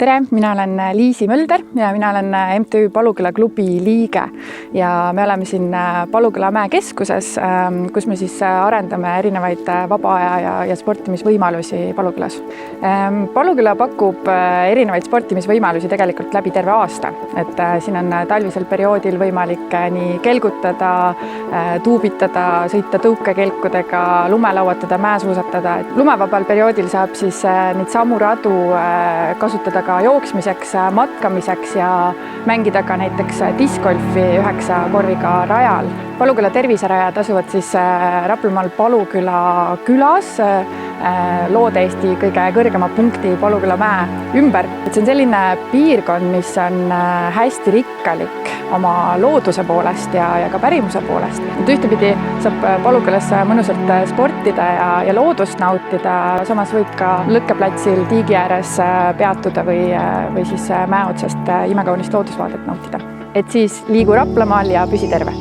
Tere, mina olen Liisi Mölder ja mina olen MTÜ Paluküla klubi liige ja me oleme siin Paluküla mäekeskuses, kus me siis arendame erinevaid vaba aja ja sportimisvõimalusi Palukülas. Paluküla pakub erinevaid sportimisvõimalusi tegelikult läbi terve aasta, et siin on talvisel perioodil võimalik nii kelgutada, tuubitada, sõita tõukekelkudega, lume lauatada, mäesuusatada. Lumevabal perioodil saab siis neid samu radu kasutada ka jooksmiseks, matkamiseks ja mängida ka näiteks discgolfi 9 korviga rajal. Paluküla terviserajad asuvad siis Raplamaal Paluküla külas, Loode-Eesti kõige kõrgema punkti Paluküla mäe ümber. See on selline piirkond, mis on hästi rikkalik oma looduse poolest ja ka pärimuse poolest. Ühtepidi saab Palukülas mõnusalt sportida ja loodust nautida, samas võib ka lõkkeplatsil tiigi ääres peatuda või siis mäe otsast imekaunist loodusvaadet nautida. Et siis liigu Raplamaal ja püsi terve!